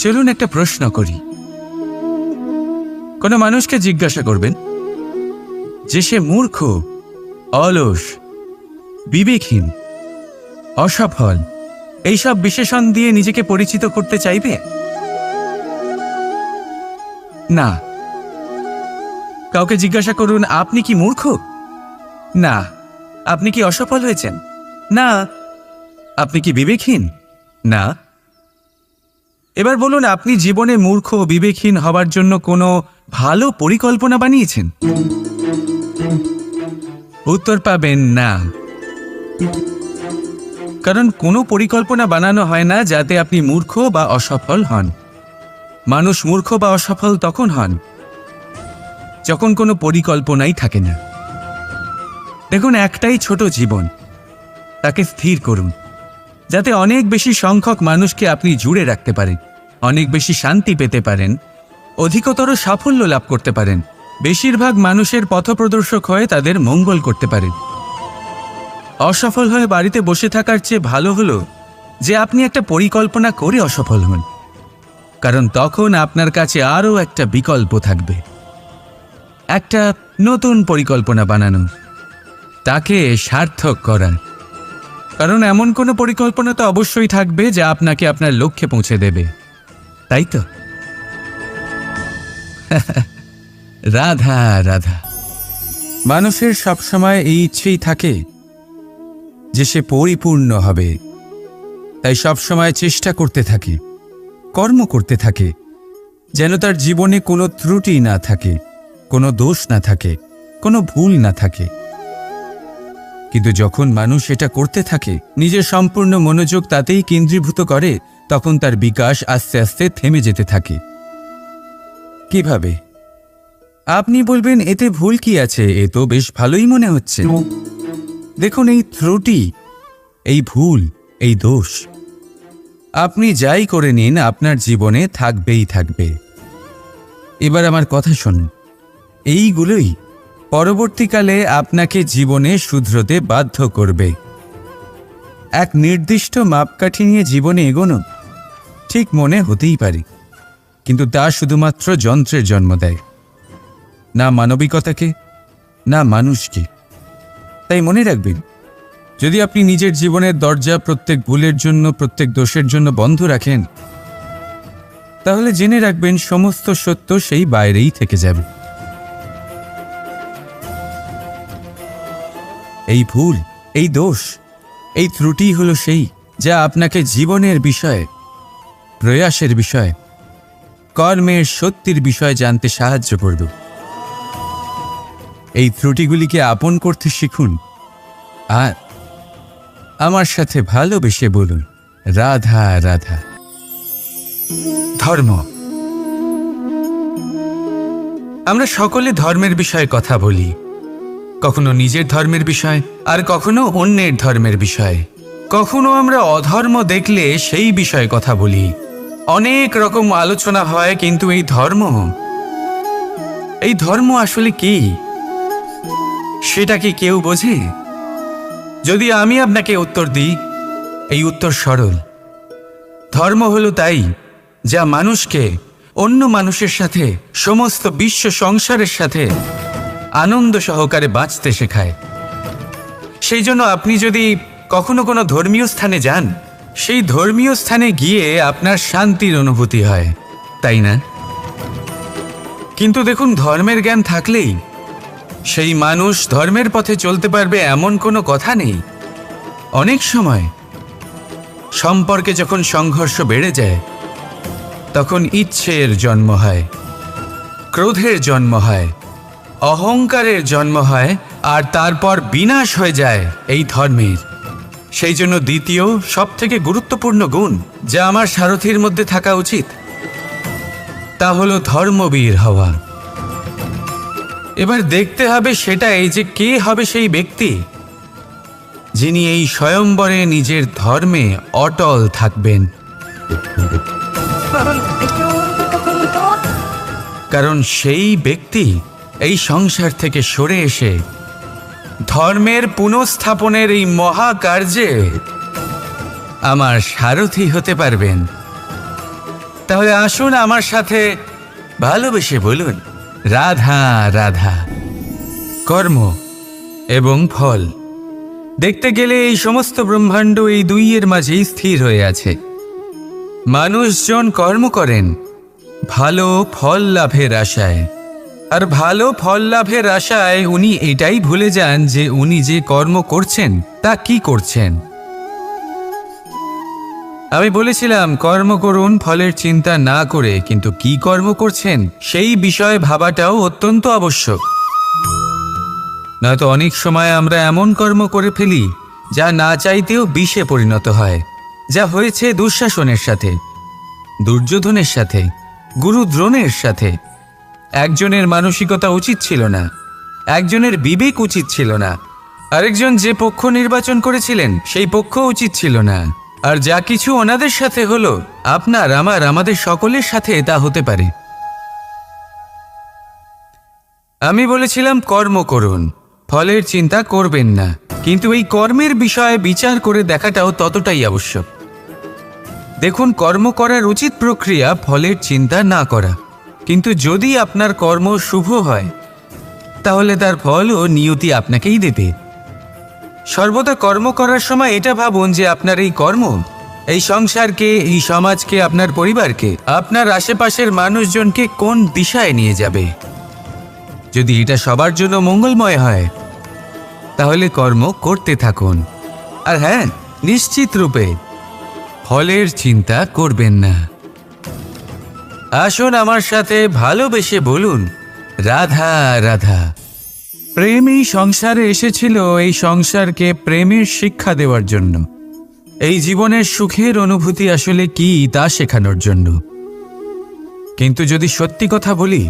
চলুন একটা প্রশ্ন করি। কোনো মানুষকে জিজ্ঞাসা করবেন যে সে মূর্খ, অলস, বিবেকহীন, অসফল এইসব বিশেষণ দিয়ে নিজেকে পরিচিত করতে চাইবে? না। কাউকে জিজ্ঞাসা করুন আপনি কি মূর্খ? না। আপনি কি অসফল হয়েছেন? না। আপনি কি বিবেকহীন? না। এবার বলুন আপনি জীবনে মূর্খ ও বিবেকহীন হবার জন্য কোনো ভালো পরিকল্পনা বানিয়েছেন? উত্তর পাবেন না। কারণ কোনো পরিকল্পনা বানানো হয় না যাতে আপনি মূর্খ বা অসফল হন। মানুষ মূর্খ বা অসফল তখন হন যখন কোনো পরিকল্পনাই থাকে না। দেখুন, একটাই ছোট জীবন, তাকে স্থির করুন যাতে অনেক বেশি সংখ্যক মানুষকে আপনি জুড়ে রাখতে পারেন, অনেক বেশি শান্তি পেতে পারেন, অধিকতর সাফল্য লাভ করতে পারেন, বেশিরভাগ মানুষের পথপ্রদর্শক হয়ে তাদের মঙ্গল করতে পারেন। অসফল হয়ে বাড়িতে বসে থাকার চেয়ে ভালো হলো যে আপনি একটা পরিকল্পনা করে অসফল হন, কারণ তখন আপনার কাছে আরও একটা বিকল্প থাকবে, একটা নতুন পরিকল্পনা বানানো, তাকে সার্থক করার। কারণ এমন কোনো পরিকল্পনা তো অবশ্যই থাকবে যা আপনাকে আপনার লক্ষ্যে পৌঁছে দেবে, তাই তো? রাধা রাধা। মানুষের সবসময় এই ইচ্ছেই থাকে যে সে পরিপূর্ণ হবে, তাই সবসময় চেষ্টা করতে থাকে, কর্ম করতে থাকে, যেন তার জীবনে কোনো ত্রুটি না থাকে, কোনো দোষ না থাকে, কোনো ভুল না থাকে। কিন্তু যখন মানুষ এটা করতে থাকে, নিজের সম্পূর্ণ মনোযোগ তাতেই কেন্দ্রীভূত করে, তখন তার বিকাশ আস্তে আস্তে থেমে যেতে থাকে। কিভাবে? আপনি বলবেন এতে ভুল কি আছে, এ তো বেশ ভালোই মনে হচ্ছে। দেখুন, এই ত্রুটি, এই ভুল, এই দোষ আপনি যাই করে নিন আপনার জীবনে থাকবেই থাকবে। এবার আমার কথা শুনুন, এইগুলোই পরবর্তীকালে আপনাকে জীবনে শুধরোতে বাধ্য করবে। এক নির্দিষ্ট মাপকাঠি নিয়ে জীবনে এগোনো ঠিক মনে হতেই পারে, কিন্তু তা শুধুমাত্র যন্ত্রের জন্ম দেয়, না মানবিকতাকে, না মানুষকে। তাই মনে রাখবেন, যদি আপনি নিজের জীবনের দরজা প্রত্যেক ভুলের জন্য, প্রত্যেক দোষের জন্য বন্ধ রাখেন, তাহলে জেনে রাখবেন সমস্ত সত্য সেই বাইরেই থেকে যাবে। এই ভুল, এই দোষ, এই ত্রুটি হলো সেই যা আপনাকে জীবনের বিষয়ে, প্রয়াসের বিষয়ে, কর্মের সত্যির বিষয়ে জানতে সাহায্য করবে। এই ত্রুটিগুলিকে আপন করতে শিখুন আর আমার সাথে ভালোবেসে বলুন রাধা রাধা। ধর্ম। আমরা সকলে ধর্মের বিষয়ে কথা বলি, কখনো নিজের ধর্মের বিষয়, আর কখনো অন্যের ধর্মের বিষয়। কখনো আমরা অধর্ম দেখলে সেই বিষয়ে কথা বলি, অনেক রকম আলোচনা হয়। কিন্তু এই ধর্ম আসলে কি, সেটা কি কেউ বোঝে? যদি আমি আপনাকে উত্তর দিই, এই উত্তর সরল। ধর্ম হলো তাই যা মানুষকে অন্য মানুষের সাথে, সমস্ত বিশ্ব সংসারের সাথে আনন্দ সহকারে বাঁচতে শেখায়। সেই জন্য আপনি যদি কখনো কোনো ধর্মীয় স্থানে যান, সেই ধর্মীয় স্থানে গিয়ে আপনার শান্তির অনুভূতি হয়, তাই না? কিন্তু দেখুন, ধর্মের জ্ঞান থাকলেই সেই মানুষ ধর্মের পথে চলতে পারবে এমন কোনো কথা নেই। অনেক সময় সম্পর্কে যখন সংঘর্ষ বেড়ে যায়, তখন ইচ্ছের জন্ম হয়, ক্রোধের জন্ম হয়, অহংকারের জন্ম হয়, আর তারপর বিনাশ হয়ে যায় এই ধর্মের। সেই জন্য দ্বিতীয় সবথেকে গুরুত্বপূর্ণ গুণ যা আমার সারথীর মধ্যে থাকা উচিত, তা হলো ধর্মবীর হওয়া। এবার দেখতে হবে সেটাই যে কে হবে সেই ব্যক্তি যিনি এই স্বয়ম্বরে নিজের ধর্মে অটল থাকবেন। কারণ সেই ব্যক্তি এই সংসার থেকে সরে এসে ধর্মের পুনঃস্থাপনের এই মহাকার্যে আমার সারথি হতে পারবেন। তাহলে আসুন আমার সাথে ভালোবেসে বলুন, রাধা রাধা। কর্ম এবং ফল, দেখতে গেলে এই সমস্ত ব্রহ্মাণ্ড এই দুইয়ের মাঝেই স্থির হয়ে আছে। মানুষজন কর্ম করেন ভালো ফল লাভের আশায়, আর ভালো ফল লাভের আশায় উনি এটাই ভুলে যান যে উনি যে কর্ম করছেন তা কি করছেন। আমি বলেছিলাম কর্ম করুন ফলের চিন্তা না করে, কিন্তু কি কর্ম করছেন সেই বিষয়ে ভাবাটাও অত্যন্ত আবশ্যক। নয়তো অনেক সময় আমরা এমন কর্ম করে ফেলি যা না চাইতেও বিষে পরিণত হয়, যা হয়েছে দুঃশাসনের সাথে, দুর্যোধনের সাথে, গুরু দ্রোণের সাথে। একজনের মানসিকতা উচিত ছিল না, একজনের বিবেক উচিত ছিল না, আরেকজন যে পক্ষ নির্বাচন করেছিলেন সেই পক্ষ উচিত ছিল না। আর যা কিছু ওনাদের সাথে হলো, আপনার আমাদের সকলের সাথে তা হতে পারে। আমি বলেছিলাম কর্ম করুন, ফলের চিন্তা করবেন না, কিন্তু এই কর্মের বিষয়ে বিচার করে দেখাটাও ততটাই আবশ্যক। দেখুন, কর্ম করার উচিত প্রক্রিয়া ফলের চিন্তা না করা, কিন্তু যদি আপনার কর্ম শুভ হয় তাহলে তার ফল ও নিয়তি আপনাকেই দেবে। সর্বদা কর্ম করার সময় এটা ভাবুন যে আপনার এই কর্ম এই সংসারকে, এই সমাজকে, আপনার পরিবারকে, আপনার আশেপাশের মানুষজনকে কোন দিশায় নিয়ে যাবে। যদি এটা সবার জন্য মঙ্গলময় হয় তাহলে কর্ম করতে থাকুন। আর হ্যাঁ, নিশ্চিত রূপে ফলের চিন্তা করবেন না। আসুন আমার সাথে ভালোবেসে বলুন, রাধা রাধা। প্রেম এই সংসারে এসেছিল এই সংসারকে প্রেমের শিক্ষা দেওয়ার জন্য, এই জীবনের সুখের অনুভূতি আসলে কি তা শেখানোর জন্য। কিন্তু যদি সত্যি কথা বলি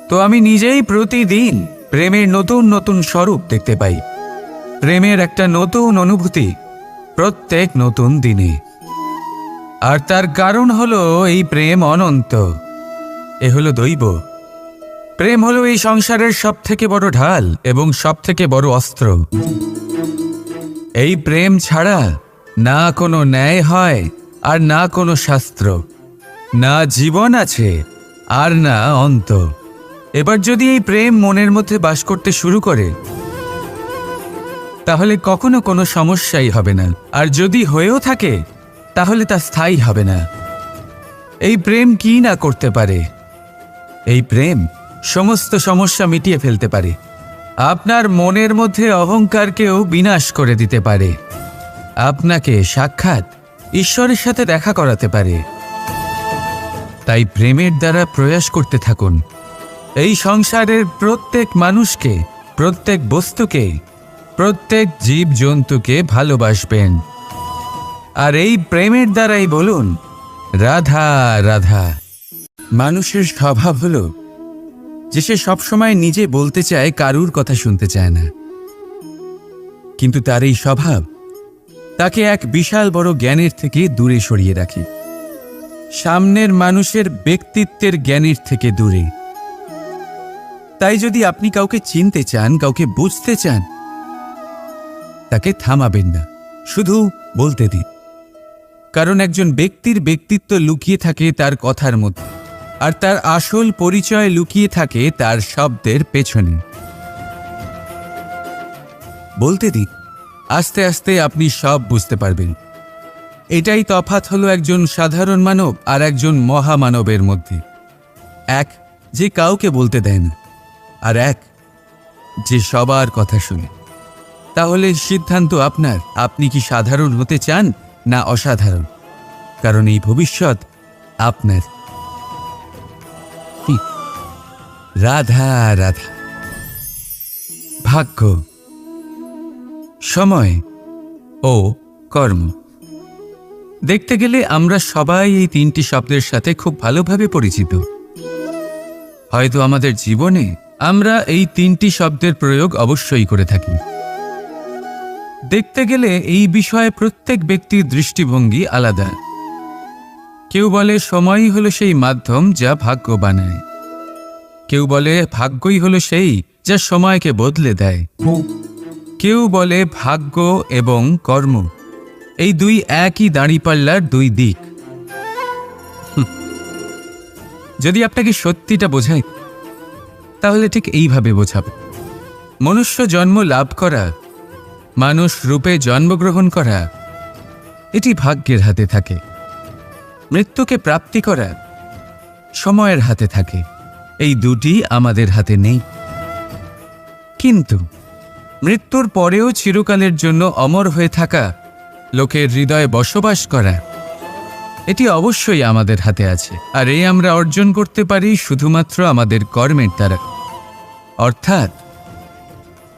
তো আমি নিজেই প্রতিদিন প্রেমের নতুন নতুন স্বরূপ দেখতে পাই, প্রেমের একটা নতুন অনুভূতি প্রত্যেক নতুন দিনে। আর তার কারণ হলো এই প্রেম অনন্ত, এ হলো দৈব। প্রেম হলো এই সংসারের সবথেকে বড় ঢাল এবং সবথেকে বড় অস্ত্র। এই প্রেম ছাড়া না কোনো ন্যায় হয়, আর না কোনো শাস্ত্র, না জীবন আছে, আর না অন্ত। এবার যদি এই প্রেম মনের মধ্যে বাস করতে শুরু করে তাহলে কখনো কোনো সমস্যাই হবে না, আর যদি হয়েও থাকে তাহলে তা স্থায়ী হবে না। এই প্রেম কি না করতে পারে? এই প্রেম সমস্ত সমস্যা মিটিয়ে ফেলতে পারে, আপনার মনের মধ্যে অহংকারকেও বিনাশ করে দিতে পারে, আপনাকে সাক্ষাৎ ঈশ্বরের সাথে দেখা করাতে পারে। তাই প্রেমের দ্বারা প্রয়াস করতে থাকুন এই সংসারের প্রত্যেক মানুষকে, প্রত্যেক বস্তুকে, প্রত্যেক জীব জন্তুকে ভালোবাসবেন। আর এই প্রেমের দ্বারাই বলুন, রাধা রাধা। মানুষের স্বভাব হলো যে সে সবসময় নিজে বলতে চায়, কারুর কথা শুনতে চায় না। কিন্তু তার এই স্বভাব তাকে এক বিশাল বড় জ্ঞানের থেকে দূরে সরিয়ে রাখে, সামনের মানুষের ব্যক্তিত্বের জ্ঞানের থেকে দূরে। তাই যদি আপনি কাউকে চিনতে চান, কাউকে বুঝতে চান, তাকে থামাবেন না, শুধু বলতে দিন। কারণ একজন ব্যক্তির ব্যক্তিত্ব লুকিয়ে থাকে তার কথার মধ্যে, আর তার আসল পরিচয় লুকিয়ে থাকে তার শব্দের পেছনে। বলতে দিন, আস্তে আস্তে আপনি সব বুঝতে পারবেন। এটাই তফাৎ হলো একজন সাধারণ মানব আর একজন মহামানবের মধ্যে। এক যে কাউকে বলতে দেয় না, আর এক যে সবার কথা শুনে। তাহলে সিদ্ধান্ত আপনার, আপনি কি সাধারণ হতে চান না অসাধারণ? কারণ এই ভবিষ্যৎ আপনার। রাধা রাধা। ভাগ্য, সময় ও কর্ম। দেখতে গেলে আমরা সবাই এই তিনটি শব্দের সাথে খুব ভালোভাবে পরিচিত। হয়তো আমাদের জীবনে আমরা এই তিনটি শব্দের প্রয়োগ অবশ্যই করে থাকি। দেখতে গেলে এই বিষয়ে প্রত্যেক ব্যক্তির দৃষ্টিভঙ্গি আলাদা। কেউ বলে সময়ই হলো সেই মাধ্যম যা ভাগ্য বানায়, কেউ বলে ভাগ্যই হলো সেই যা সময়কে বদলে দেয়, কেউ বলে ভাগ্য এবং কর্ম এই দুই একই দাঁড়িপাল্লার দুই দিক। যদি আপনাকে সত্যিটা বোঝাই তাহলে ঠিক এইভাবে বোঝাবো। মনুষ্য জন্ম লাভ করা, মানুষ রূপে জন্মগ্রহণ করা, এটি ভাগ্যের হাতে থাকে। মৃত্যুকে প্রাপ্তি করা সময়ের হাতে থাকে। এই দুটি আমাদের হাতে নেই। কিন্তু মৃত্যুর পরেও চিরকালের জন্য অমর হয়ে থাকা, লোকের হৃদয়ে বসবাস করা, এটি অবশ্যই আমাদের হাতে আছে। আর এই আমরা অর্জন করতে পারি শুধুমাত্র আমাদের কর্মের দ্বারা। অর্থাৎ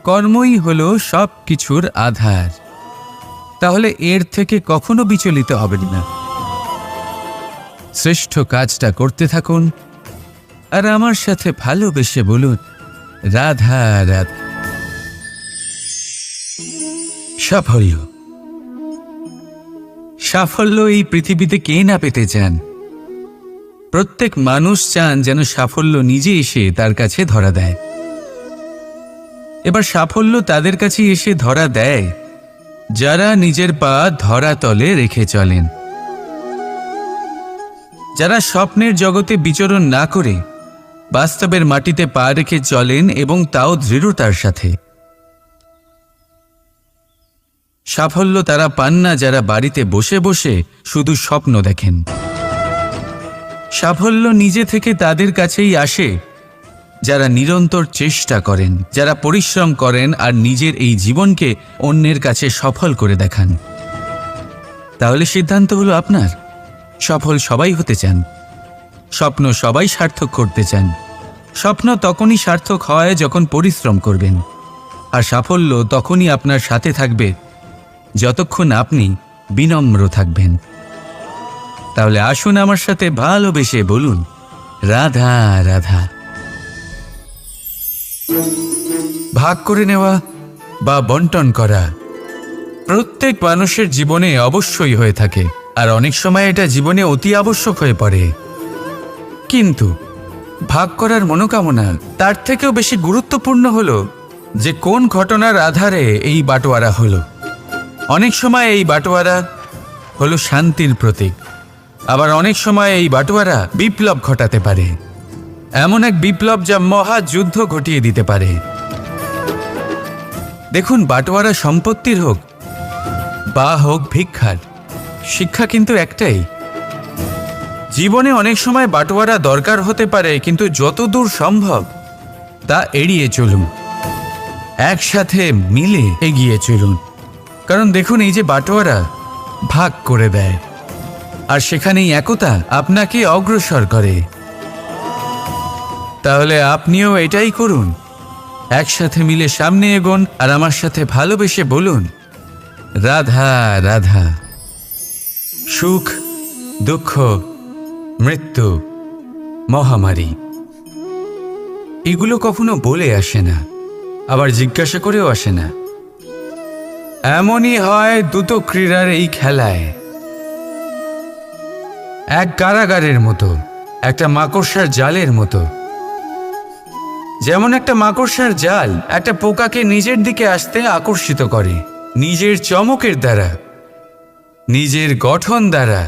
কর্মই হল সব কিছুর আধার। তাহলে এর থেকে কখনো বিচলিত হবেন না। শ্রেষ্ঠ কাজটা করতে থাকুন আর আমার সাথে ভালোবেসে বলুন, রাধা রাধা। সাফল্য, সাফল্য এই পৃথিবীতে কে না পেতে চান? প্রত্যেক মানুষ চান যেন সাফল্য নিজে এসে তার কাছে ধরা দেয়। এবার সাফল্য তাদের কাছে এসে ধরা দেয় যারা নিজের পা ধরাতলে রেখে চলেন, যারা স্বপ্নের জগতে বিচরণ না করে বাস্তবের মাটিতে পা রেখে চলেন এবং তাও দৃঢ়তার সাথে। সাফল্য তারা পান না যারা বাড়িতে বসে বসে শুধু স্বপ্ন দেখেন। সাফল্য নিজে থেকে তাদের কাছেই আসে যারা নিরন্তর চেষ্টা করেন, যারা পরিশ্রম করেন আর নিজের এই জীবনকে অন্যের কাছে সফল করে দেখান। তাহলে সিদ্ধান্ত হলো আপনার। সফল সবাই হতে চান, স্বপ্ন সবাই সার্থক করতে চান। স্বপ্ন তখনই সার্থক হয় যখন পরিশ্রম করবেন, আর সাফল্য তখনই আপনার সাথে থাকবে যতক্ষণ আপনি বিনম্র থাকবেন। তাহলে আসুন আমার সাথে ভালোবেসে বলুন, রাধা রাধা। ভাগ করে নেওয়া বা বন্টন করা প্রত্যেক মানুষের জীবনে অবশ্যই হয়ে থাকে, আর অনেক সময় এটা জীবনে অতি আবশ্যক হয়ে পড়ে। কিন্তু ভাগ করার মনোকামনা তার থেকেও বেশি গুরুত্বপূর্ণ হলো যে কোন ঘটনার আধারে এই বাটোয়ারা হলো। অনেক সময় এই বাটোয়ারা হলো শান্তির প্রতীক, আবার অনেক সময় এই বাটোয়ারা বিপ্লব ঘটাতে পারে, এমন এক বিপ্লব যা মহাযুদ্ধ ঘটিয়ে দিতে পারে। দেখুন, বাটোয়ারা সম্পত্তির হোক বা হোক ভিক্ষার, শিক্ষা কিন্তু একটাই। জীবনে অনেক সময় বাটোয়ারা দরকার হতে পারে, কিন্তু যতদূর সম্ভব তা এড়িয়ে চলুন, একসাথে মিলে এগিয়ে চলুন। কারণ দেখুন, এই যে বাটোয়ারা ভাগ করে দেয়, আর সেখানেই একতা আপনাকে অগ্রসর করে। তাহলে আপনিও এটাই করুন, একসাথে মিলে সামনে এগোন আর আমার সাথে ভালোবেসে বলুন, রাধা রাধা। সুখ, দুঃখ, মৃত্যু, মহামারী এগুলো কখনো বলে আসে না, আবার জিজ্ঞাসা করেও আসে না। এমনই হয় দ্রুত ক্রীড়ার এই খেলায়। এক কারাগারের মতো, একটা মাকড়সার জালের মতো। যেমন একটা মাকড়সার জাল একটা পোকাকে নিজের দিকে আসতে আকর্ষিত করে নিজের চমকের দ্বারা, নিজের গঠন দ্বারা,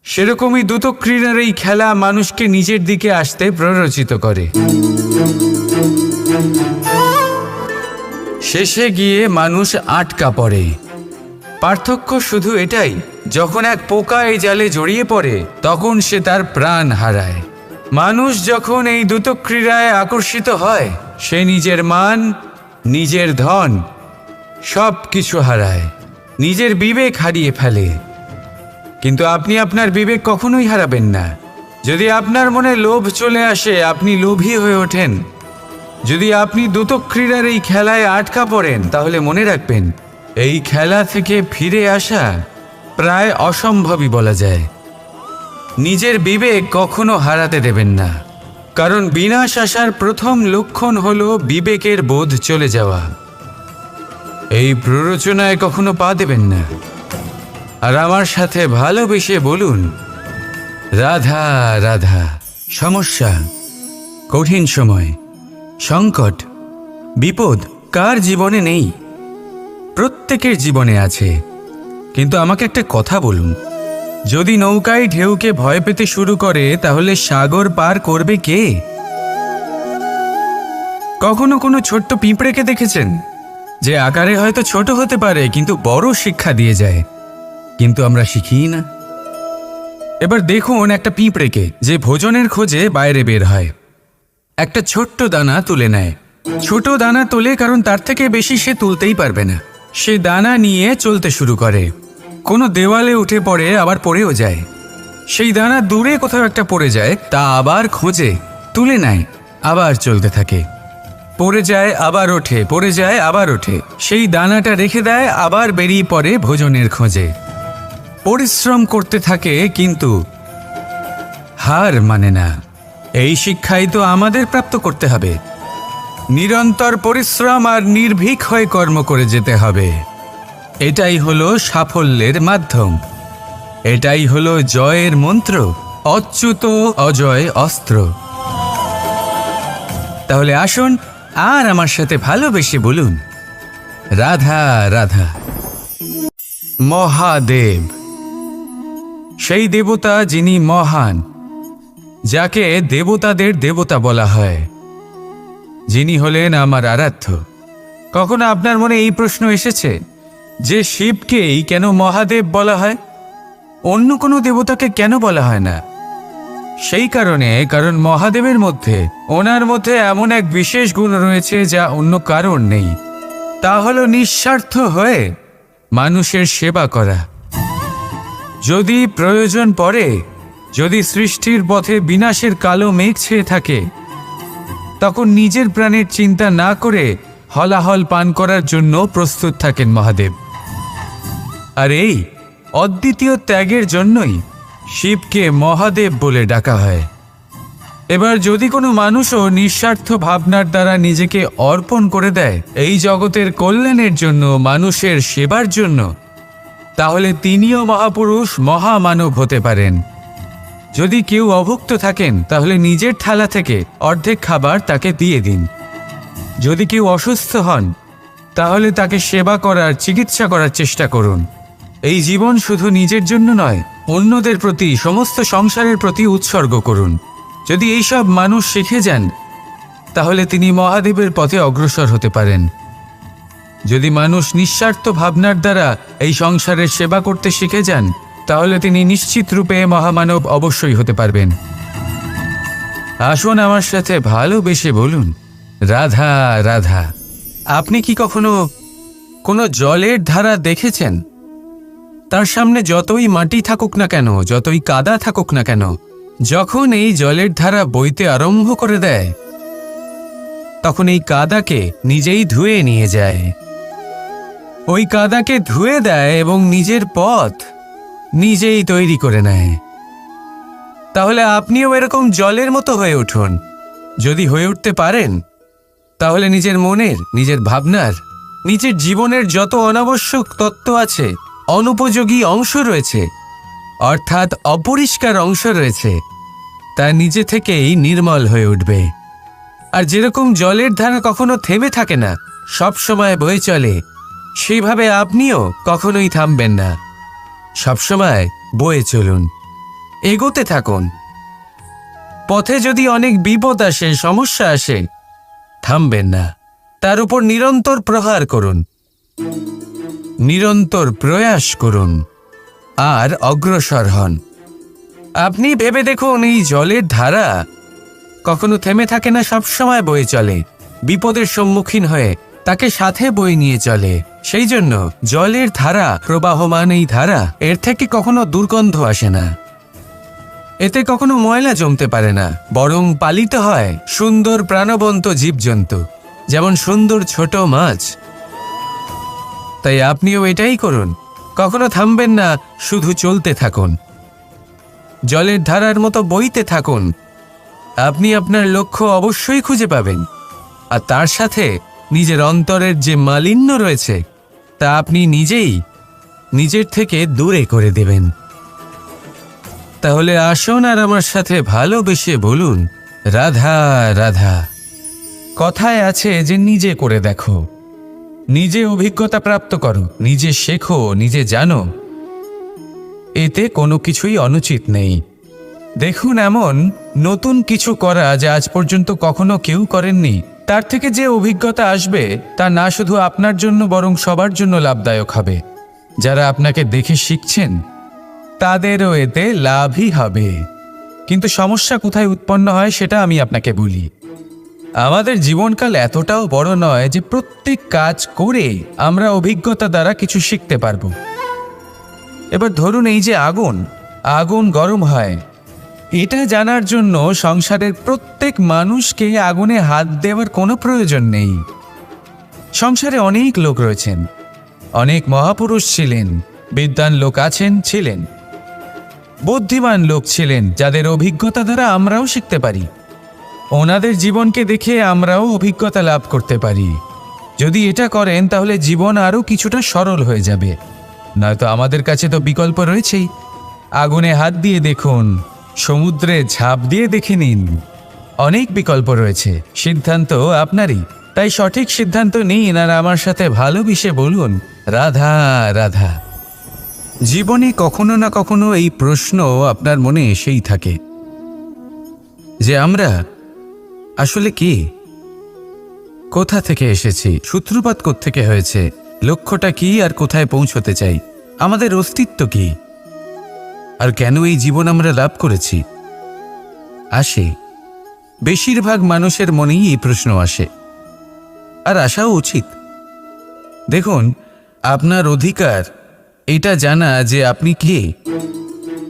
সেরকমই দ্রুত ক্রীড়ার এই খেলা মানুষকে নিজের দিকে আসতে প্ররোচিত করে। শেষে গিয়ে মানুষ আটকা পড়ে। পার্থক্য শুধু এটাই, যখন এক পোকা এই জালে জড়িয়ে পড়ে তখন সে তার প্রাণ হারায়। মানুষ যখন এই দ্রুত ক্রীড়ায় আকর্ষিত হয়, সে নিজের মান, নিজের ধন সব কিছু হারায়, নিজের বিবেক হারিয়ে ফেলে। কিন্তু আপনি আপনার বিবেক কখনোই হারাবেন না। যদি আপনার মনে লোভ চলে আসে, আপনি লোভী হয়ে ওঠেন। যদি আপনি দ্রুত ক্রীড়ার এই খেলায় আটকা পড়েন, তাহলে মনে রাখবেন, এই খেলা থেকে ফিরে আসা প্রায় অসম্ভবই বলা যায়। নিজের বিবেক কখনো হারাতে দেবেন না, কারণ বিনাশ আসার প্রথম লক্ষণ হলো বিবেকের বোধ চলে যাওয়া। এই প্ররোচনায় কখনো পা দেবেন না। আর আমার সাথে ভালোবেসে বলুন, রাধা রাধা। সমস্যা, কঠিন সময়, সংকট, বিপদ কার জীবনে নেই? প্রত্যেকের জীবনে আছে। কিন্তু আমাকে একটা কথা বলুন, যদি নৌকায় ঢেউকে ভয় পেতে শুরু করে তাহলে সাগর পার করবে কে? কখনো কোনো ছোট্ট পিঁপড়েকে দেখেছেন যে আকারে হয়তো ছোট হতে পারে কিন্তু বড় শিক্ষা দিয়ে যায়? কিন্তু আমরা শিখি না। এবার দেখুন একটা পিঁপড়েকে যে ভোজনের খোঁজে বাইরে বের হয়, একটা ছোট্ট দানা তুলে নেয়। ছোট দানা তোলে কারণ তার থেকে বেশি সে তুলতেই পারবে না। সে দানা নিয়ে চলতে শুরু করে, কোনো দেওয়ালে উঠে পড়ে, আবার পড়েও যায়। সেই দানা দূরে কোথাও একটা পড়ে যায়, তা আবার খোঁজে, তুলে নেয়, আবার চলতে থাকে। পড়ে যায় আবার ওঠে, পড়ে যায় আবার ওঠে। সেই দানাটা রেখে দেয়, আবার বেরিয়ে পড়ে ভোজনের খোঁজে। পরিশ্রম করতে থাকে কিন্তু হার মানে না। এই শিক্ষাই তো আমাদের প্রাপ্ত করতে হবে। নিরন্তর পরিশ্রম আর নির্ভীক হয়ে কর্ম করে যেতে হবে। এটাই হলো সাফল্যের মাধ্যম, এটাই হলো জয়ের মন্ত্র, অচ্যুত অজয় অস্ত্র। তাহলে আসুন আর আমার সাথে ভালোবেসে বলুন, রাধা রাধা। মহাদেব সেই দেবতা যিনি মহান, যাকে দেবতাদের দেবতা বলা হয়, যিনি হলেন আমার আরাধ্য। কখনো আপনার মনে এই প্রশ্ন এসেছে যে শিবকেই কেন মহাদেব বলা হয়, অন্য কোনো দেবতাকে কেন বলা হয় না? সেই কারণ মহাদেবের মধ্যে, ওনার মধ্যে এমন এক বিশেষ গুণ রয়েছে যা অন্য কারোর নেই। তা হলো নিঃস্বার্থ হয়ে মানুষের সেবা করা। যদি প্রয়োজন পড়ে, যদি সৃষ্টির পথে বিনাশের কালো মেঘ ছেয়ে থাকে, তখন নিজের প্রাণের চিন্তা না করে হলাহল পান করার জন্য প্রস্তুত থাকেন মহাদেব। আর এই অদ্বিতীয় ত্যাগের জন্যই শিবকে মহাদেব বলে ডাকা হয়। এবার যদি কোনো মানুষও নিঃস্বার্থ ভাবনার দ্বারা নিজেকে অর্পণ করে দেয় এই জগতের কল্যাণের জন্য, মানুষের সেবার জন্য, তাহলে তিনিও মহাপুরুষ, মহামানব হতে পারেন। যদি কেউ অভুক্ত থাকেন তাহলে নিজের থালা থেকে অর্ধেক খাবার তাকে দিয়ে দিন। যদি কেউ অসুস্থ হন তাহলে তাকে সেবা করার, চিকিৎসা করার চেষ্টা করুন। এই জীবন শুধু নিজের জন্য নয়, অন্যদের প্রতি, সমস্ত সংসারের প্রতি উৎসর্গ করুন। যদি এইসব মানুষ শিখে যান তাহলে তিনি মহাদেবের পথে অগ্রসর হতে পারেন। যদি মানুষ নিঃস্বার্থ ভাবনার দ্বারা এই সংসারের সেবা করতে শিখে যান তাহলে তিনি নিশ্চিত রূপে মহামানব অবশ্যই হতে পারবেন। আসুন আমার সাথে ভালোবেসে বলুন, রাধা রাধা। আপনি কি কখনো কোনো জলের ধারা দেখেছেন? তার সামনে যতই মাটি থাকুক না কেন, যতই কাদা থাকুক না কেন, যখন এই জলের ধারা বইতে আরম্ভ করে দেয় তখন এই কাদাকে নিজেই ধুয়ে নিয়ে যায়। ওই কাদাকে ধুয়ে দেয় এবং নিজের পথ নিজেই তৈরি করে নেয়। তাহলে আপনিও এরকম জলের মতো হয়ে উঠুন। যদি হয়ে উঠতে পারেন তাহলে নিজের মনের, নিজের ভাবনার, নিজের জীবনের যত অনাবশ্যক তত্ত্ব আছে, অনুপযোগী অংশ রয়েছে, অর্থাৎ অপরিষ্কার অংশ রয়েছে, তা নিজে থেকেই নির্মল হয়ে উঠবে। আর যেরকম জলের ধারা কখনো থেমে থাকে না, সব সময় বয়ে চলে, সেইভাবে আপনিও কখনোই থামবেন না। সবসময় বয়ে চলুন, এগোতে থাকুন। পথে যদি অনেক বিপদ আসে, সমস্যা আসে, থামবেন না, তার উপর নিরন্তর প্রহার করুন, নিরন্তর প্রয়াস করুন আর অগ্রসর হন। আপনি ভেবে দেখুন, এই জলের ধারা কখনো থেমে থাকে না, সবসময় বয়ে চলে, বিপদের সম্মুখীন হয়ে তাকে সাথে বয়ে নিয়ে চলে। সেই জন্য জলের ধারা, প্রবাহমান এই ধারা, এর থেকে কখনো দুর্গন্ধ আসে না, এতে কখনো ময়লা জমতে পারে না, বরং পালিত হয় সুন্দর প্রাণবন্ত জীবজন্তু, যেমন সুন্দর ছোট মাছ। তাই আপনিও এটাই করুন, কখনো থামবেন না, শুধু চলতে থাকুন, জলের ধারার মতো বইতে থাকুন। আপনি আপনার লক্ষ্য অবশ্যই খুঁজে পাবেন, আর তার সাথে নিজের অন্তরের যে মালিন্য রয়েছে তা আপনি নিজেই নিজের থেকে দূরে করে দেবেন। তাহলে আসুন আর আমার সাথে ভালোবেসে বলুন, রাধা রাধা। কথায় আছে যে নিজে করে দেখো, নিজে অভিজ্ঞতা প্রাপ্ত করো, নিজে শেখো, নিজে জানো। এতে কোনো কিছুই অনুচিত নেই। দেখুন, এমন নতুন কিছু করা যা আজ পর্যন্ত কখনো কেউ করেননি, তার থেকে যে অভিজ্ঞতা আসবে তা না শুধু আপনার জন্য বরং সবার জন্য লাভদায়ক হবে। যারা আপনাকে দেখে শিখছেন তাদেরও এতে লাভই হবে। কিন্তু সমস্যা কোথায় উৎপন্ন হয় সেটা আমি আপনাকে বলি। আমাদের জীবনকাল এতটাও বড় নয় যে প্রত্যেক কাজ করে আমরা অভিজ্ঞতা দ্বারা কিছু শিখতে পারবো। এবার ধরুন, এই যে আগুন গরম হয়, এটা জানার জন্য সংসারের প্রত্যেক মানুষকে আগুনে হাত দেওয়ার কোনো প্রয়োজন নেই। সংসারে অনেক লোক রয়েছেন, অনেক মহাপুরুষ ছিলেন, বিদ্বান লোক ছিলেন, বুদ্ধিমান লোক ছিলেন, যাদের অভিজ্ঞতা দ্বারা আমরাও শিখতে পারি। ওনাদের জীবনকে দেখে আমরাও অভিজ্ঞতা লাভ করতে পারি। যদি এটা করেন তাহলে জীবন আরও কিছুটা সরল হয়ে যাবে। নয়তো আমাদের কাছে তো বিকল্প রয়েছেই। আগুনে হাত দিয়ে দেখুন, সমুদ্রে ঝাঁপ দিয়ে দেখে নিন, অনেক বিকল্প রয়েছে। সিদ্ধান্ত আপনারই। তাই সঠিক সিদ্ধান্ত নিন আর আমার সাথে ভালোবেসে বলুন, রাধা রাধা। জীবনে কখনো না কখনো এই প্রশ্ন আপনার মনে এসেই থাকে যে আমরা আসলে কি, কোথা থেকে এসেছি, সূত্রপাত কোত্থেকে হয়েছে, লক্ষ্যটা কি আর কোথায় পৌঁছতে চাই, আমাদের অস্তিত্ব কি, আর কেন এই জীবন আমরা লাভ করেছি। আসে, বেশিরভাগ মানুষের মনেই এই প্রশ্ন আসে, আর আসাও উচিত। দেখুন, আপনার অধিকার এটা জানা যে আপনি কে।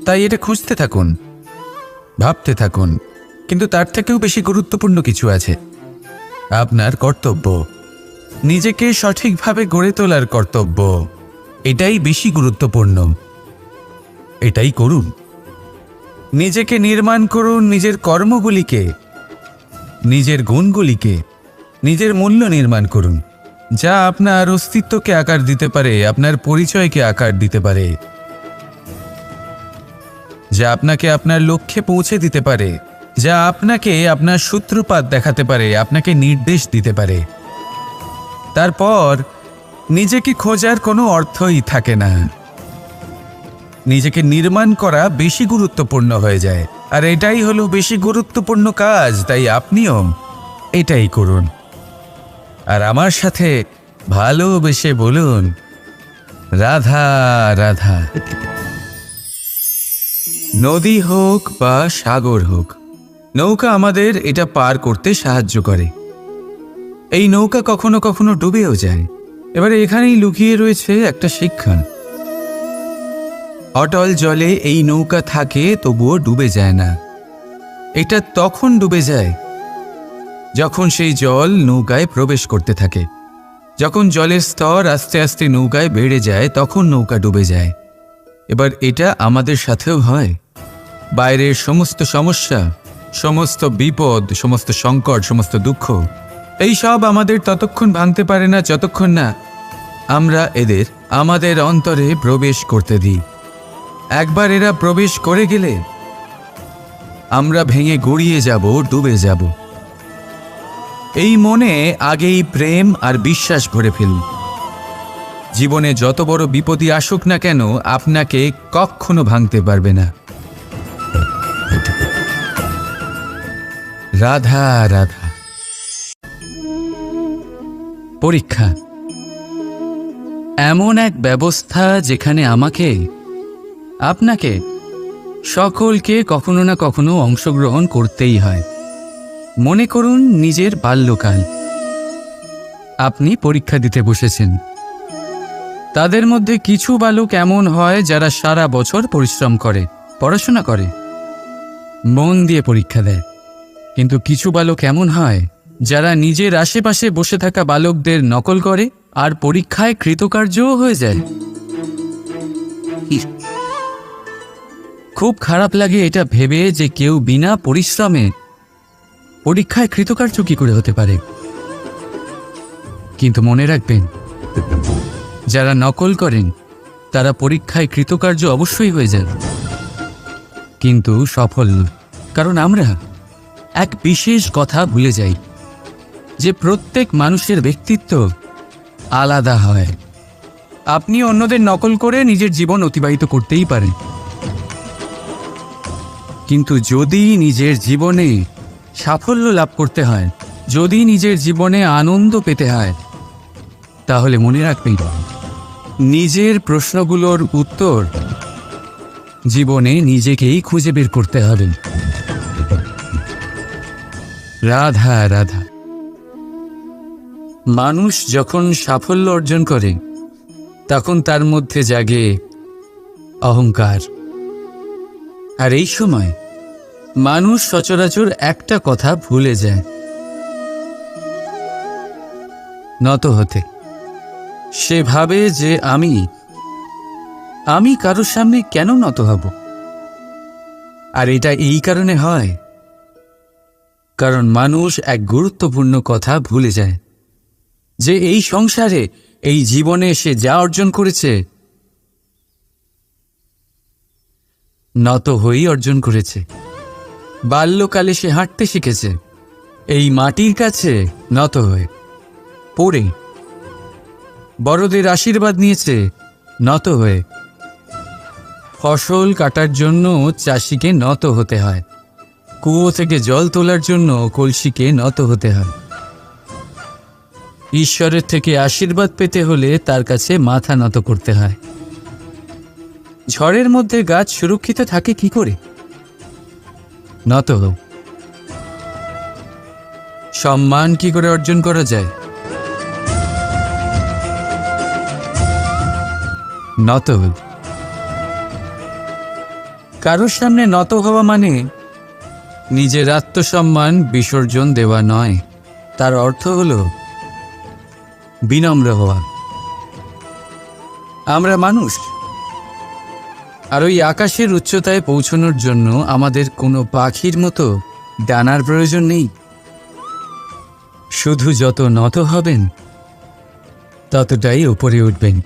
তাই এটা খুঁজতে থাকুন, ভাবতে থাকুন। কিন্তু তার থেকেও বেশি গুরুত্বপূর্ণ কিছু আছে, আপনার কর্তব্য, নিজেকে সঠিকভাবে গড়ে তোলার কর্তব্য। এটাই বেশি গুরুত্বপূর্ণ। এটাই করুন। নিজেকে নির্মাণ করুন, নিজের কর্মগুলিকে, নিজের গুণগুলিকে, নিজের মূল্য নির্মাণ করুন, যা আপনার অস্তিত্বকে আকার দিতে পারে, আপনার পরিচয়কে আকার দিতে পারে, যা আপনাকে আপনার লক্ষ্যে পৌঁছে দিতে পারে, যা আপনাকে আপনার সূত্রপাত দেখাতে পারে, আপনাকে নির্দেশ দিতে পারে। তারপর নিজেকে খোঁজার কোনো অর্থই থাকে না। নিজেকে নির্মাণ করা বেশি গুরুত্বপূর্ণ হয়ে যায়, আর এটাই হলো বেশি গুরুত্বপূর্ণ কাজ। তাই আপনিও এটাই করুন, আর আমার সাথে ভালোবেসে বলুন, রাধা রাধা। নদী হোক বা সাগর হোক, নৌকা আমাদের এটা পার করতে সাহায্য করে। এই নৌকা কখনো কখনো ডুবেও যায়। এবারে এখানেই লুকিয়ে রয়েছে একটা শিক্ষা। অটল জলে এই নৌকা থাকে, তবুও ডুবে যায় না। এটা তখন ডুবে যায় যখন সেই জল নৌকায় প্রবেশ করতে থাকে। যখন জলের স্তর আস্তে আস্তে নৌকায় বেড়ে যায়, তখন নৌকা ডুবে যায়। এবার এটা আমাদের সাথেও হয়। বাইরের সমস্ত সমস্যা, সমস্ত বিপদ, সমস্ত সংকট, সমস্ত দুঃখ, এই সব আমাদের ততক্ষণ ভাঙতে পারে না যতক্ষণ না আমরা এদের আমাদের অন্তরে প্রবেশ করতে দিই। একবার এরা প্রবেশ করে গেলে আমরা ভেঙে গড়িয়ে যাব, ডুবে যাব। এই মনে আগেই প্রেম আর বিশ্বাস ভরে ফেলুন। জীবনে যত বড় বিপদই আসুক না কেন, আপনাকে কখনো ভাঙতে পারবে না। রাধা রাধা। পরীক্ষা এমন এক ব্যবস্থা যেখানে আমাকে, আপনাকে, সকলকে কখনো না কখনো অংশগ্রহণ করতেই হয়। মনে করুন নিজের বাল্যকাল। আপনি পরীক্ষা দিতে বসেছেন। তাদের মধ্যে কিছু বালক এমন হয় যারা সারা বছর পরিশ্রম করে, পড়াশোনা করে, মন দিয়ে পরীক্ষা দেয়। কিন্তু কিছু বালক এমন হয় যারা নিজের আশেপাশে বসে থাকা বালকদের নকল করে আর পরীক্ষায় কৃতকার্যও হয়ে যায়। খুব খারাপ লাগে এটা ভেবে যে কেউ বিনা পরিশ্রমে পরীক্ষায় কৃতকার্য কি করে হতে পারে। কিন্তু মনে রাখবেন, যারা নকল করেন তারা পরীক্ষায় কৃতকার্য অবশ্যই হয়ে যান, কিন্তু সফল নয়। কারণ আমরা এক বিশেষ কথা ভুলে যাই যে প্রত্যেক মানুষের ব্যক্তিত্ব আলাদা হয়। আপনি অন্যদের নকল করে নিজের জীবন অতিবাহিত করতেই পারেন, কিন্তু যদি নিজের জীবনে সাফল্য লাভ করতে হয়, যদি নিজের জীবনে আনন্দ পেতে হয়, তাহলে মনে রাখবেন নিজের প্রশ্নগুলোর উত্তর জীবনে নিজেকেই খুঁজে বের করতে হবে। রাধা রাধা। মানুষ যখন সাফল্য অর্জন করে তখন তার মধ্যে জাগে অহংকার, আর এই সময় মানুষ সচরাচর একটা কথা ভুলে যায়, নত হতে। সে ভাবে যে আমি কারোর সামনে কেন নত হব? আর এটা এই কারণে হয় কারণ মানুষ এক গুরুত্বপূর্ণ কথা ভুলে যায়, যে এই সংসারে, এই জীবনে সে যা অর্জন করেছে নত হয়েই অর্জন করেছে। বাল্যকালে সে হাঁটতে শিখেছে এই মাটির কাছে নত হয়ে, পড়ে। বড়দের আশীর্বাদ নিয়েছে নত হয়ে। ফসল কাটার জন্য চাষিকে নত হতে হয়, কুয়ো থেকে জল তোলার জন্য কলসিকে নত হতে হয়। ঈশ্বরের থেকে আশীর্বাদ পেতে হলে তার কাছে মাথা নত করতে হয়। ঝড়ের মধ্যে গাছ সুরক্ষিত থাকে কি করে? নত হোক। সম্মান কি করে অর্জন করা যায়? নত হোক। কারোর সামনে নত হওয়া মানে নিজের আত্মসম্মান বিসর্জন দেওয়া নয়, তার অর্থ হল বিনম্র হওয়া। আমরা মানুষ, আর ওই আকাশের উচ্চতায় পৌঁছানোর জন্য আমাদের কোনো পাখির মতো ডানার প্রয়োজন নেই। শুধু যত নত হবেন ততটাই উপরে উঠবেন।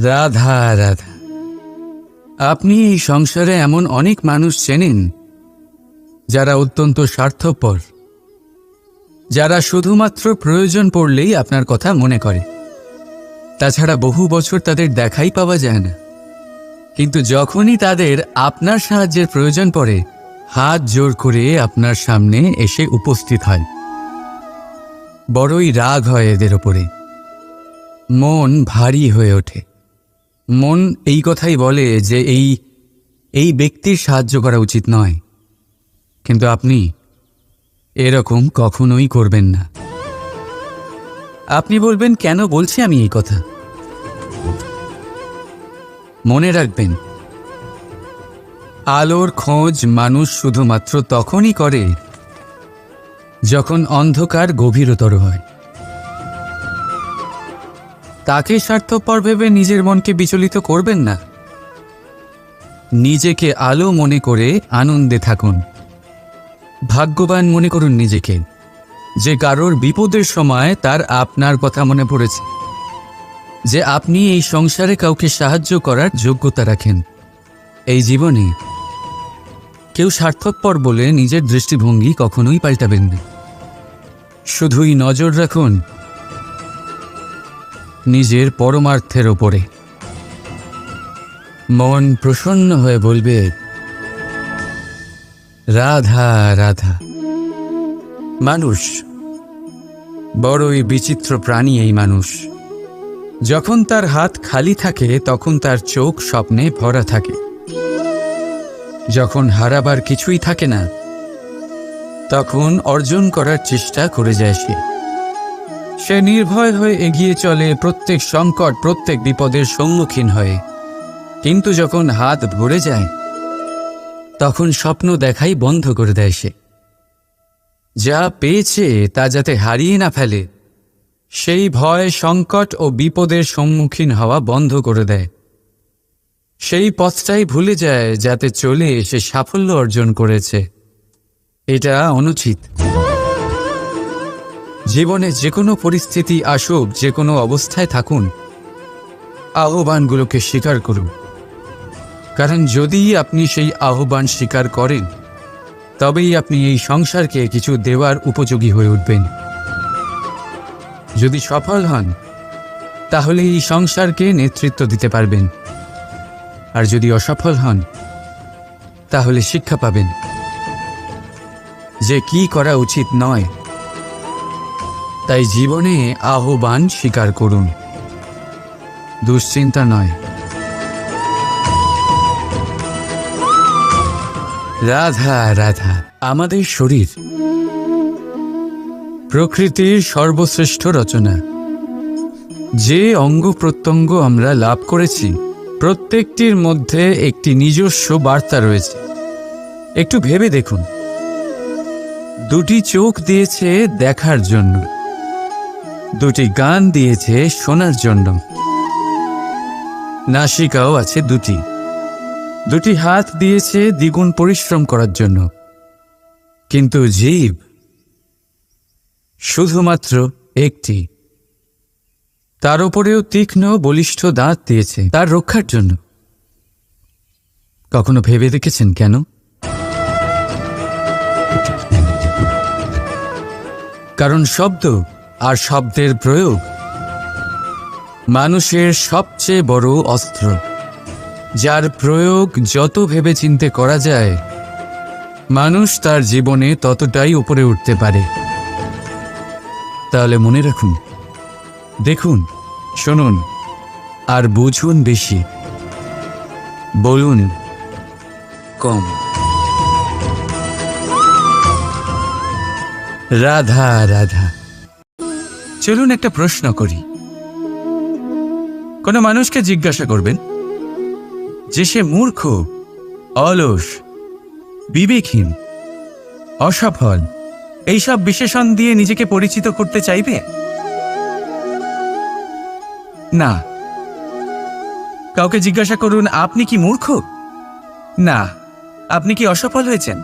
রাধা রাধা। আপনি এই সংসারে এমন অনেক মানুষ চেনেন যারা অত্যন্ত স্বার্থপর, যারা শুধুমাত্র প্রয়োজন পড়লেই আপনার কথা মনে করে। তাছাড়া বহু বছর তাদের দেখাই পাওয়া যায় না, কিন্তু যখনই তাদের আপনার সাহায্যের প্রয়োজন পড়ে হাত জোর করে আপনার সামনে এসে উপস্থিত হয়। বড়ই রাগ হয় এদের ওপরে, মন ভারী হয়ে ওঠে। মন এই কথাই বলে যে এই ব্যক্তির সাহায্য করা উচিত নয়, কিন্তু আপনি এরকম কখনোই করবেন না। আপনি বলবেন, কেন বলছি আমি এই কথা? মনে রাখবেন, আলোর খোঁজ মানুষ শুধুমাত্র তখনই করে যখন অন্ধকার গভীরতর হয়। তাকে স্বার্থপর ভেবে নিজের মনকে বিচলিত করবেন না। নিজেকে আলো মনে করে আনন্দে থাকুন। ভাগ্যবান মনে করুন নিজেকে, যে কারোর বিপদের সময় তার আপনার কথা মনে পড়েছে, যে আপনি এই সংসারে কাউকে সাহায্য করার যোগ্যতা রাখেন। এই জীবনে কেউ স্বার্থপর বলে নিজের দৃষ্টিভঙ্গি কখনোই পাল্টাবেন না। শুধুই নজর রাখুন নিজের পরমার্থের ওপরে। মন প্রসন্ন হয়ে বলবে, রাধা রাধা। মানুষ বড়ই বিচিত্র প্রাণী। এই মানুষ যখন তার হাত খালি থাকে তখন তার চোখ স্বপ্নে ভরা থাকে। যখন হারাবার কিছুই থাকে না তখন অর্জন করার চেষ্টা করে যায় সে নির্ভয় হয়ে এগিয়ে চলে প্রত্যেক সংকট, প্রত্যেক বিপদের সম্মুখীন হয়ে। কিন্তু যখন হাত ভরে যায় তখন স্বপ্ন দেখাই বন্ধ করে দেয় সে। যা পেয়েছে তা যাতে হারিয়ে না ফেলে সেই ভয়, সংকট ও বিপদের সম্মুখীন হওয়া বন্ধ করে দেয়। সেই পথটাই ভুলে যায় যাতে চলে সে সাফল্য অর্জন করেছে। এটা অনুচিত। জীবনে যে কোনো পরিস্থিতি আসুক, যে কোনো অবস্থায় থাকুন, আহ্বানগুলোকে স্বীকার করুন। কারণ যদি আপনি সেই আহ্বান স্বীকার করেন তবেই আপনি এই সংসারকে কিছু দেওয়ার উপযোগী হয়ে উঠবেন। যদি সফল হন তাহলে এই সংসারকে নেতৃত্ব দিতে পারবেন, আর যদি অসফল হন তাহলে শিক্ষা পাবেন যে কি করা উচিত নয়। তাই জীবনে আহ্বান স্বীকার করুন, দুশ্চিন্তা নয়। রাধা রাধা। আমাদের শরীর প্রকৃতির সর্বশ্রেষ্ঠ রচনা। যে অঙ্গ প্রত্যঙ্গ আমরা লাভ করেছি প্রত্যেকটির মধ্যে একটি নিজস্ব বার্তা রয়েছে। একটু ভেবে দেখুন, দুটি চোখ দিয়েছে দেখার জন্য, দুটি কান দিয়েছে শোনার জন্য, নাসিকাও আছে দুটি, দুটি হাত দিয়েছে দ্বিগুণ পরিশ্রম করার জন্য, কিন্তু জীব শুধুমাত্র একটি। তার উপরেও তীক্ষ্ণ বলিষ্ঠ দাঁত দিয়েছে তার রক্ষার জন্য। কখনো ভেবে দেখেছেন কেন? কারণ শব্দ আর শব্দের প্রয়োগ মানুষের সবচেয়ে বড় অস্ত্র, যার প্রয়োগ যত ভেবেচিন্তে করা যায় মানুষ তার জীবনে ততটাই উপরে উঠতে পারে। তাহলে মনে রাখুন, দেখুন, শুনুন আর বুঝুন বেশি, বলুন কম। রাধা রাধা। চলুন একটা প্রশ্ন করি। কোনো মানুষকে জিজ্ঞাসা করবেন যে সে মূর্খ, অলস, বিবেকহীন, অসফল এইসব বিশেষণ দিয়ে নিজেকে পরিচিত করতে চাইবে? না। কাউকে জিজ্ঞাসা করুন আপনি কি মূর্খ? না। আপনি কি অসফল হয়েছেন?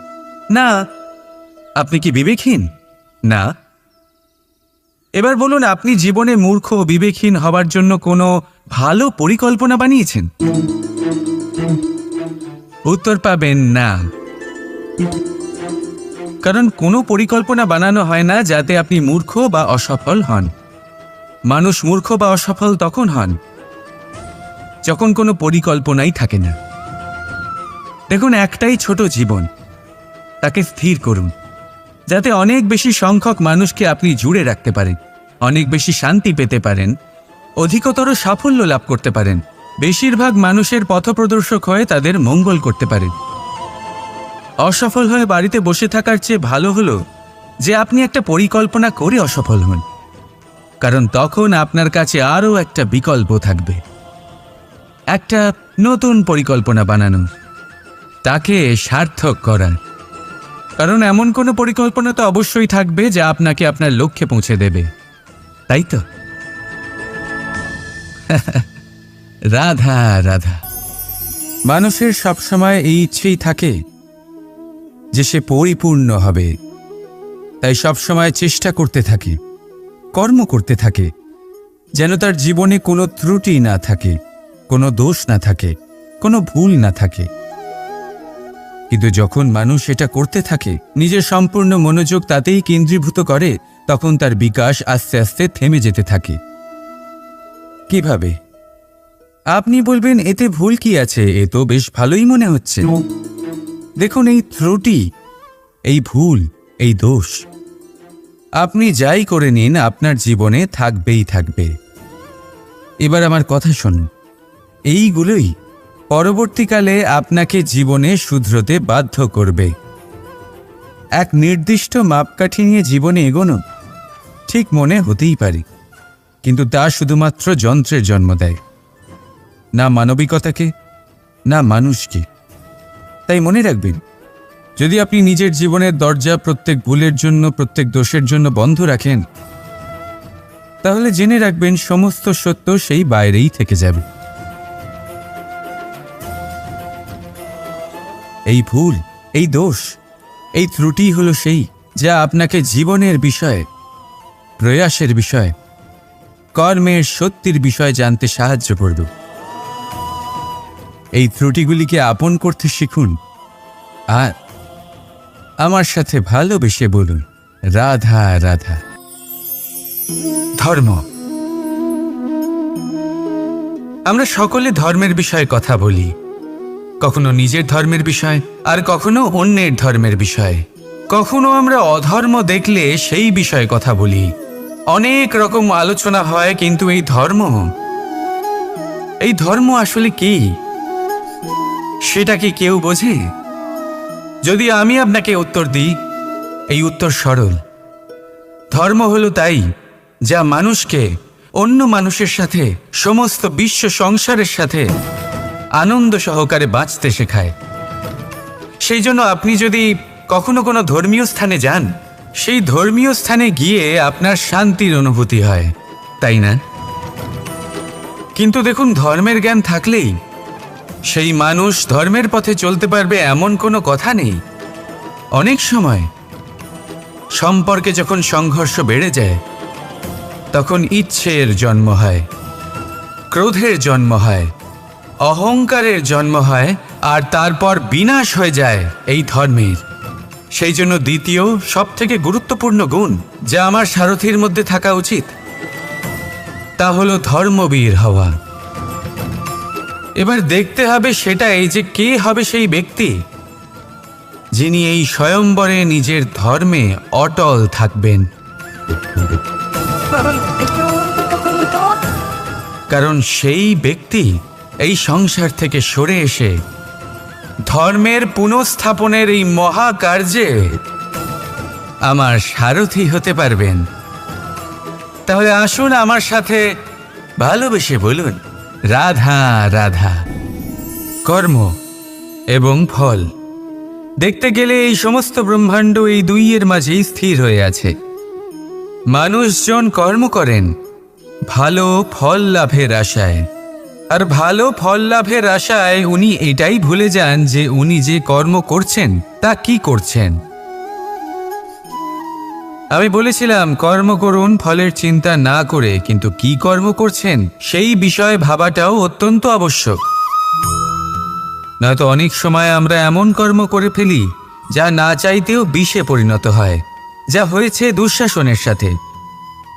না। আপনি কি বিবেকহীন? না। এবার বলুন, আপনি জীবনে মূর্খ ও বিবেকহীন হবার জন্য কোনো ভালো পরিকল্পনা বানিয়েছেন? উত্তর পাবেন না। কারণ কোনো পরিকল্পনা বানানো হয় না যাতে আপনি মূর্খ বা অসফল হন। মানুষ মূর্খ বা অসফল তখন হন যখন কোনো পরিকল্পনাই থাকে না। দেখুন, একটাই ছোট জীবন, তাকে স্থির করুন যাতে অনেক বেশি সংখ্যক মানুষকে আপনি জুড়ে রাখতে পারেন, অনেক বেশি শান্তি পেতে পারেন, অধিকতর সাফল্য লাভ করতে পারেন, বেশিরভাগ মানুষের পথপ্রদর্শক হয়ে তাদের মঙ্গল করতে পারেন। অসফল হয়ে বাড়িতে বসে থাকার চেয়ে ভালো হলো যে আপনি একটা পরিকল্পনা করে অসফল হন, কারণ তখন আপনার কাছে আরও একটা বিকল্প থাকবে, একটা নতুন পরিকল্পনা বানানো, তাকে সার্থক করার। কারণ এমন কোনো পরিকল্পনা তো অবশ্যই থাকবে যা আপনাকে আপনার লক্ষ্যে পৌঁছে দেবে, তাই তো? রাধা রাধা। মানুষের সবসময় এই ইচ্ছেই থাকে যে সে পরিপূর্ণ হবে, তাই সবসময় চেষ্টা করতে থাকে, কর্ম করতে থাকে, যেন তার জীবনে কোনো ত্রুটি না থাকে, কোনো দোষ না থাকে, কোনো ভুল না থাকে। কিন্তু যখন মানুষ এটা করতে থাকে, নিজের সম্পূর্ণ মনোযোগ তাতেই কেন্দ্রীভূত করে, তখন তার বিকাশ আস্তে আস্তে থেমে যেতে থাকে। কিভাবে? আপনি বলবেন এতে ভুল কি আছে, এ তো বেশ ভালোই মনে হচ্ছে। দেখুন, এই ত্রুটি, এই ভুল, এই দোষ আপনি যাই করে নিন আপনার জীবনে থাকবেই থাকবে। এবার আমার কথা শুনুন, এইগুলোই পরবর্তীকালে আপনাকে জীবনে শুধরোতে বাধ্য করবে। এক নির্দিষ্ট মাপকাঠি নিয়ে জীবনে এগোনো ঠিক মনে হতেই পারে, কিন্তু তা শুধুমাত্র যন্ত্রের জন্ম দেয়, না মানবিকতাকে, না মানুষকে। তাই মনে রাখবেন, যদি আপনি নিজের জীবনের দরজা প্রত্যেক ভুলের জন্য, প্রত্যেক দোষের জন্য বন্ধ রাখেন, তাহলে জেনে রাখবেন সমস্ত সত্য সেই বাইরেই থেকে যাবে। এই ভুল, এই দোষ, এই ত্রুটি হলো সেই যা আপনাকে জীবনের বিষয়ে, প্রয়াসের বিষয়ে, কর্মের সত্যির বিষয়ে জানতে সাহায্য করবে। এই ত্রুটিগুলিকে আপন করতে শিখুন, আমার সাথে ভালোবেসে বলুন, রাধা রাধা। ধর্ম। আমরা সকলে ধর্মের বিষয়ে কথা বলি, কখনো নিজের ধর্মের বিষয়, আর কখনো অন্যের ধর্মের বিষয়। কখনো আমরা অধর্ম দেখলে সেই বিষয়ে কথা বলি। অনেক রকম আলোচনা হয়, কিন্তু এই ধর্ম আসলে কি, সেটা কি কেউ বোঝে? যদি আমি আপনাকে উত্তর দিই, এই উত্তর সরল। ধর্ম হলো তাই যা মানুষকে অন্য মানুষের সাথে, সমস্ত বিশ্ব সংসারের সাথে আনন্দ সহকারে বাঁচতে শেখায়। সেই জন্য আপনি যদি কখনো কোনো ধর্মীয় স্থানে যান, সেই ধর্মীয় স্থানে গিয়ে আপনার শান্তির অনুভূতি হয়, তাই না? কিন্তু দেখুন, ধর্মের জ্ঞান থাকলেই সেই মানুষ ধর্মের পথে চলতে পারবে এমন কোনো কথা নেই। অনেক সময় সম্পর্কে যখন সংঘর্ষ বেড়ে যায়, তখন ইচ্ছের জন্ম হয়, ক্রোধের জন্ম হয়, অহংকারের জন্ম হয়, আর তারপর বিনাশ হয়ে যায় এই ধর্মের। সেই জন্য দ্বিতীয় সবথেকে গুরুত্বপূর্ণ গুণ যা আমার সারথীর মধ্যে থাকা উচিত, তা হলো ধর্মবীর হওয়া। এবার দেখতে হবে সেটাই যে কে হবে সেই ব্যক্তি যিনি এই স্বয়ম্বরে নিজের ধর্মে অটল থাকবেন। কারণ সেই ব্যক্তি এই সংসার থেকে সরে এসে ধর্মের পুনঃস্থাপনের এই মহাকার্যে আমার সারথি হতে পারবেন। তাহলে আসুন আমার সাথে ভালোবেসে বলুন, রাধা রাধা। কর্ম এবং ফল। দেখতে গেলে এই সমস্ত ব্রহ্মাণ্ড এই দুইয়ের মাঝেই স্থির হয়ে আছে। মানুষজন কর্ম করেন ভালো ফল লাভের আশায়, আর ভালো ফল লাভের আশায় উনি এটাই ভুলে যান যে উনি যে কর্ম করছেন তা কি করছেন। আমি বলেছিলাম কর্ম করুন ফলের চিন্তা না করে, কিন্তু কি কর্ম করছেন সেই বিষয়ে ভাবাটাও অত্যন্ত আবশ্যক। নয়তো অনেক সময় আমরা এমন কর্ম করে ফেলি যা না চাইতেও বিষে পরিণত হয়, যা হয়েছে দুঃশাসনের সাথে,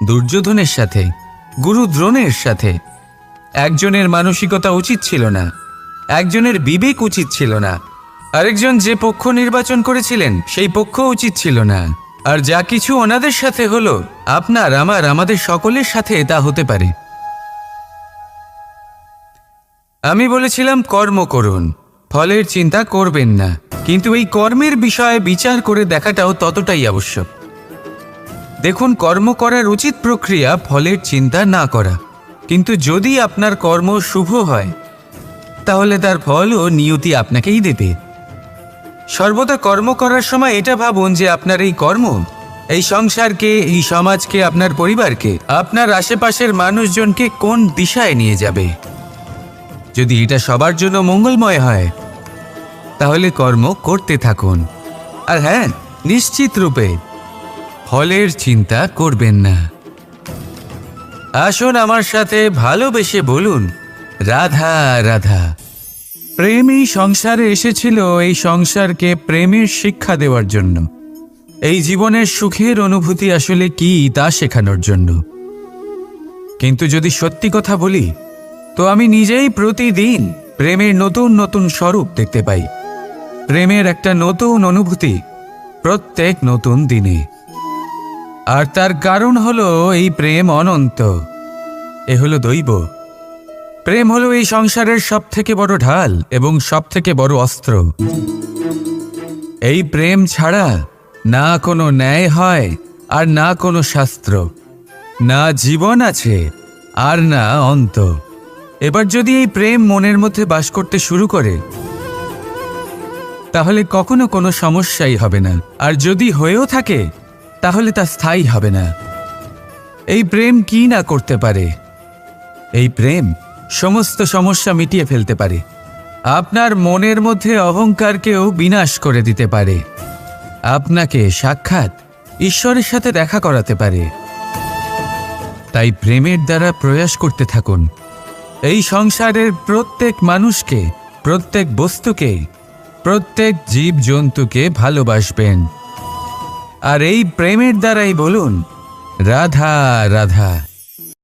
দুর্যোধনের সাথে, গুরু দ্রোণের সাথে। একজনের মানসিকতা উচিত ছিল না, একজনের বিবেক উচিত ছিল না, আরেকজন যে পক্ষ নির্বাচন করেছিলেন সেই পক্ষ উচিত ছিল না। আর যা কিছু ওনাদের সাথে হলো, আপনার আমাদের সকলের সাথে তা হতে পারে। আমি বলেছিলাম কর্ম করুন, ফলের চিন্তা করবেন না, কিন্তু এই কর্মের বিষয়ে বিচার করে দেখাটাও ততটাই আবশ্যক। দেখুন, কর্ম করার উচিত প্রক্রিয়া ফলের চিন্তা না করা, কিন্তু যদি আপনার কর্ম শুভ হয় তাহলে তার ফলও নিয়তি আপনাকেই দেবে। সর্বদা কর্ম করার সময় এটা ভাবুন যে আপনার এই কর্ম এই সংসারকে, এই সমাজকে, আপনার পরিবারকে, আপনার আশেপাশের মানুষজনকে কোন দিশায় নিয়ে যাবে। যদি এটা সবার জন্য মঙ্গলময় হয় তাহলে কর্ম করতে থাকুন। আর হ্যাঁ, নিশ্চিত রূপে ফলের চিন্তা করবেন না। আসুন আমার সাথে ভালোবেসে বলুন, রাধা রাধা। প্রেম এই সংসারে এসেছিল এই সংসারকে প্রেমের শিক্ষা দেওয়ার জন্য, এই জীবনের সুখের অনুভূতি আসলে কি তা শেখানোর জন্য। কিন্তু যদি সত্যি কথা বলি, তো আমি নিজেই প্রতিদিন প্রেমের নতুন নতুন স্বরূপ দেখতে পাই, প্রেমের একটা নতুন অনুভূতি প্রত্যেক নতুন দিনে। আর তার কারণ হলো এই প্রেম অনন্ত, এ হলো দৈব। প্রেম হলো এই সংসারের সবথেকে বড় ঢাল এবং সবথেকে বড় অস্ত্র। এই প্রেম ছাড়া না কোনো ন্যায় হয়, আর না কোনো শাস্ত্র, না জীবন আছে, আর না অন্ত। এবার যদি এই প্রেম মনের মধ্যে বাস করতে শুরু করে, তাহলে কখনো কোনো সমস্যাই হবে না, আর যদি হয়েও থাকে তাহলে তা স্থায়ী হবে না। এই প্রেম কি না করতে পারে? এই প্রেম সমস্ত সমস্যা মিটিয়ে ফেলতে পারে, আপনার মনের মধ্যে অহংকারকেও বিনাশ করে দিতে পারে, আপনাকে সাক্ষাৎ ঈশ্বরের সাথে দেখা করাতে পারে। তাই প্রেমের দ্বারা প্রয়াস করতে থাকুন এই সংসারের প্রত্যেক মানুষকে, প্রত্যেক বস্তুকে প্রত্যেক জীব জন্তুকে ভালোবাসবেন, আর এই প্রেমের দ্বারাই বলুন রাধা রাধা।